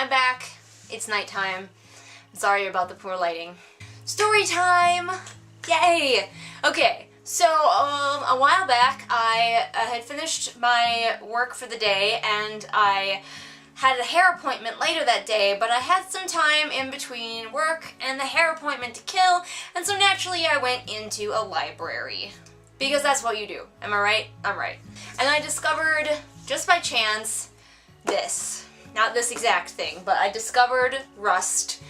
I'm back. It's nighttime. Sorry about the poor lighting. Story time! Yay! Okay, so a while back I had finished my work for the day and I had a hair appointment later that day, but I had some time in between work and the hair appointment to kill, and so naturally I went into a library. Because that's what you do. Am I right? I'm right. And I discovered, just by chance, this. Not this exact thing, but I discovered Rust,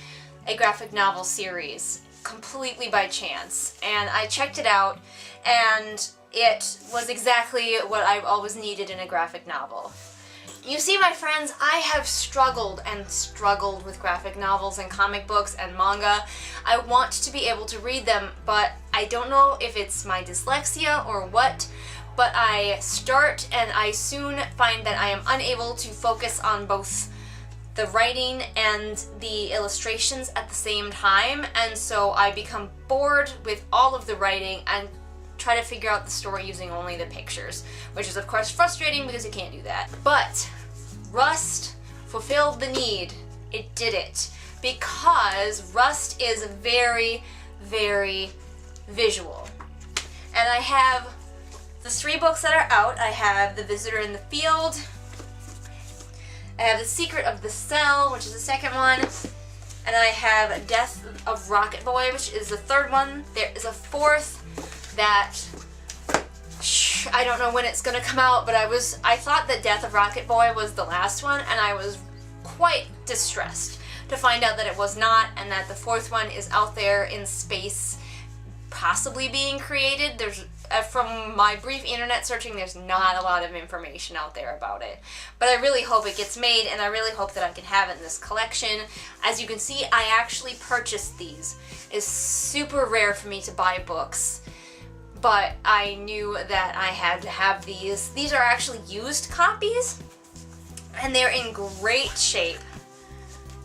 a graphic novel series, completely by chance. And I checked it out, and it was exactly what I've always needed in a graphic novel. You see, my friends, I have struggled and struggled with graphic novels and comic books and manga. I want to be able to read them, but I don't know if it's my dyslexia or what, but I start and I soon find that I am unable to focus on both the writing and the illustrations at the same time, and so I become bored with all of the writing and try to figure out the story using only the pictures, which is of course frustrating because you can't do that. But Rust fulfilled the need. It did it. Because Rust is very, very visual. And I have the 3 books that are out. I have The Visitor in the Field, I have The Secret of the Cell, which is the second one, and I have Death of Rocket Boy, which is the third one. There is a fourth that I don't know when it's gonna come out, but I thought that Death of Rocket Boy was the last one, and I was quite distressed to find out that it was not, and that the fourth one is out there in space, possibly being created. There's from my brief internet searching, there's not a lot of information out there about it. But I really hope it gets made, and I really hope that I can have it in this collection. As you can see, I actually purchased these. It's super rare for me to buy books, but I knew that I had to have these. These are actually used copies, and they're in great shape.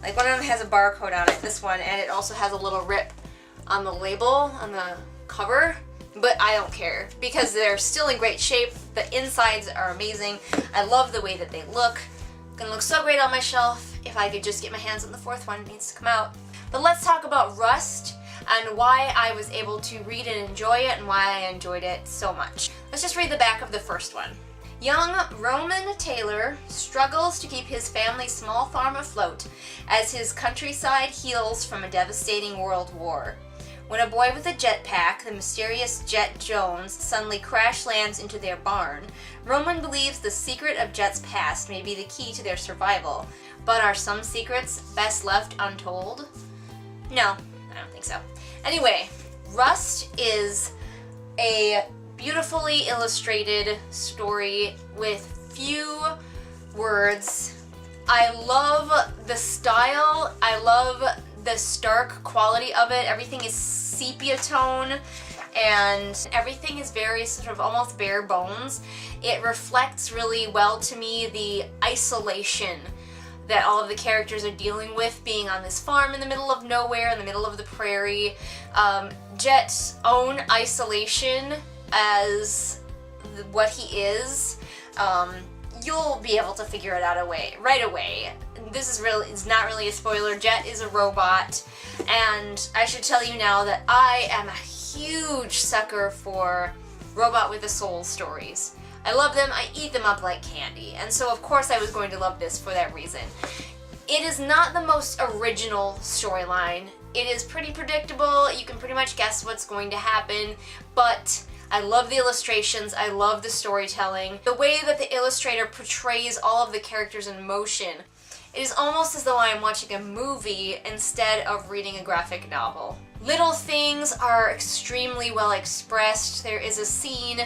Like, one of them has a barcode on it, this one, and it also has a little rip on the label, on the cover, but I don't care because they're still in great shape. The insides are amazing. I love the way that they look. Gonna look so great on my shelf. If I could just get my hands on the fourth one, it needs to come out. But let's talk about Rust and why I was able to read and enjoy it and why I enjoyed it so much. Let's just read the back of the first one. Young Roman Taylor struggles to keep his family's small farm afloat as his countryside heals from a devastating world war. When a boy with a jetpack, the mysterious Jet Jones, suddenly crash lands into their barn, Roman believes the secret of Jet's past may be the key to their survival. But are some secrets best left untold? No, I don't think so. Anyway, Rust is a beautifully illustrated story with few words. I love the style. I love the stark quality of it. Everything is sepia tone and everything is very sort of almost bare bones. It reflects really well to me the isolation that all of the characters are dealing with, being on this farm in the middle of nowhere, in the middle of the prairie. Jet's own isolation as what he is. You'll be able to figure it out right away. This is not really a spoiler. Jet is a robot, and I should tell you now that I am a huge sucker for robot with a soul stories. I love them, I eat them up like candy, and so of course I was going to love this for that reason. It is not the most original storyline. It is pretty predictable, you can pretty much guess what's going to happen, but I love the illustrations, I love the storytelling. The way that the illustrator portrays all of the characters in motion, it is almost as though I am watching a movie instead of reading a graphic novel. Little things are extremely well expressed. There is a scene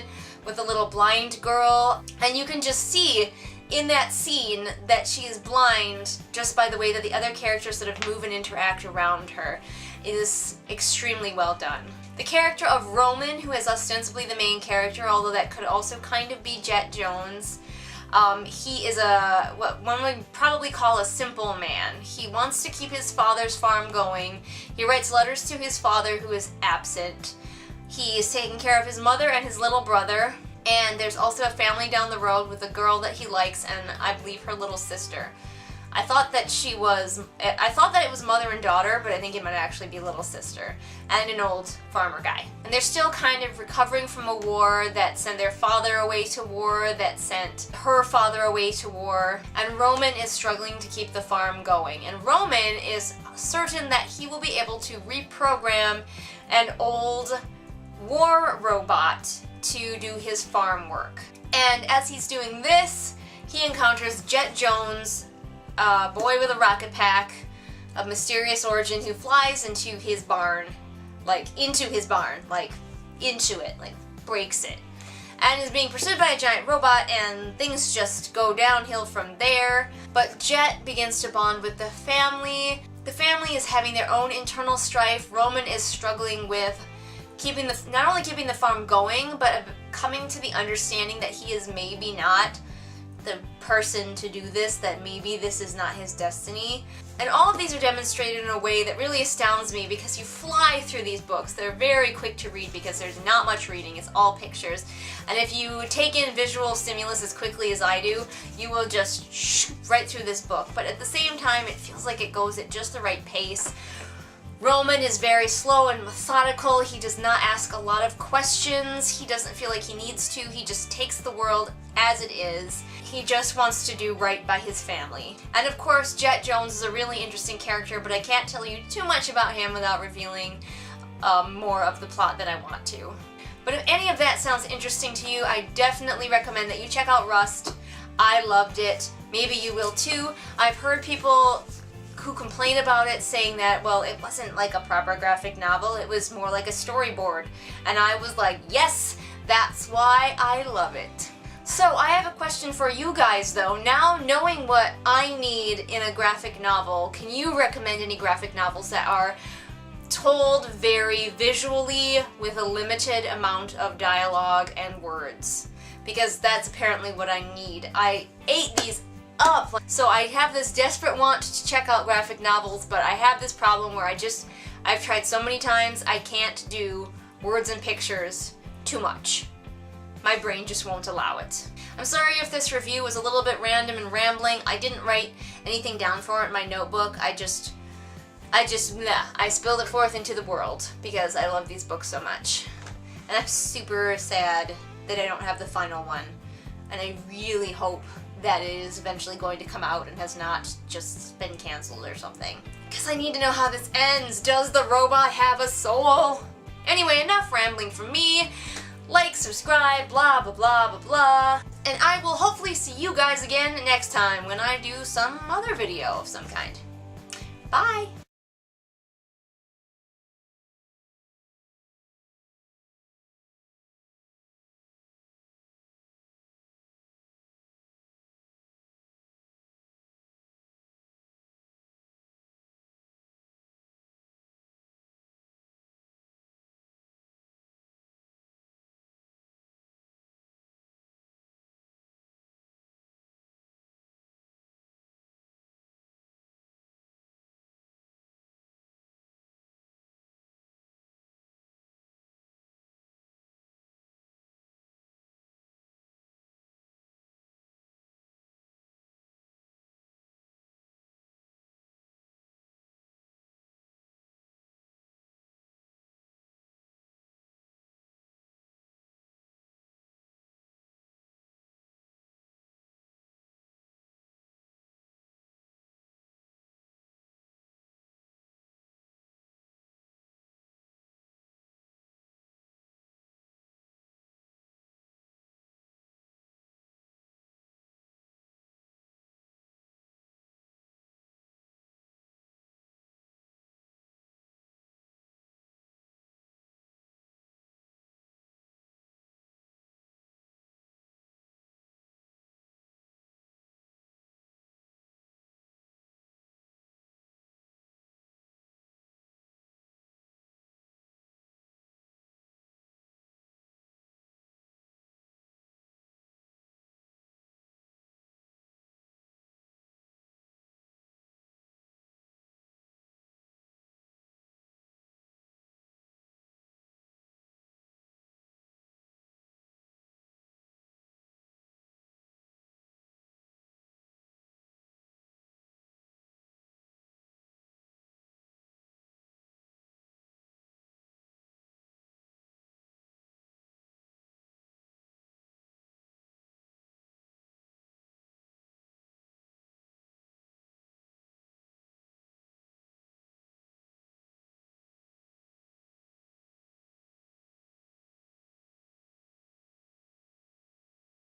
with a little blind girl, and you can just see in that scene that she is blind just by the way that the other characters sort of move and interact around her. It is extremely well done. The character of Roman, who is ostensibly the main character, although that could also kind of be Jet Jones, he is what one would probably call a simple man. He wants to keep his father's farm going. He writes letters to his father who is absent. He is taking care of his mother and his little brother, and there's also a family down the road with a girl that he likes and I believe her little sister. I thought that it was mother and daughter, but I think it might actually be little sister and an old farmer guy. And they're still kind of recovering from a war that sent their father away to war, that sent her father away to war, and Roman is struggling to keep the farm going. And Roman is certain that he will be able to reprogram an old war robot to do his farm work. And as he's doing this, he encounters Jet Jones, a boy with a rocket pack of mysterious origin who flies into his barn, like breaks it, and is being pursued by a giant robot, and things just go downhill from there. But Jet begins to bond with the family. The family is having their own internal strife. Roman is struggling with not only keeping the farm going, but coming to the understanding that he is maybe not the person to do this, that maybe this is not his destiny. And all of these are demonstrated in a way that really astounds me, because you fly through these books. They're very quick to read because there's not much reading, it's all pictures. And if you take in visual stimulus as quickly as I do, you will just right through this book. But at the same time, it feels like it goes at just the right pace. Roman is very slow and methodical. He does not ask a lot of questions. He doesn't feel like he needs to. He just takes the world as it is. He just wants to do right by his family. And of course, Jet Jones is a really interesting character, but I can't tell you too much about him without revealing more of the plot than I want to. But if any of that sounds interesting to you, I definitely recommend that you check out Rust. I loved it. Maybe you will too. I've heard people who complain about it saying that, well, it wasn't like a proper graphic novel, it was more like a storyboard. And I was like, yes, that's why I love it. So I have a question for you guys though. Now knowing what I need in a graphic novel, can you recommend any graphic novels that are told very visually with a limited amount of dialogue and words? Because that's apparently what I need. I ate these up. So I have this desperate want to check out graphic novels, but I have this problem where I've tried so many times, I can't do words and pictures too much. My brain just won't allow it. I'm sorry if this review was a little bit random and rambling. I didn't write anything down for it in my notebook. I spilled it forth into the world because I love these books so much. And I'm super sad that I don't have the final one. And I really hope that it is eventually going to come out and has not just been canceled or something. Because I need to know how this ends. Does the robot have a soul? Anyway, enough rambling from me. Like, subscribe, blah, blah, blah, blah, blah. And I will hopefully see you guys again next time when I do some other video of some kind. Bye!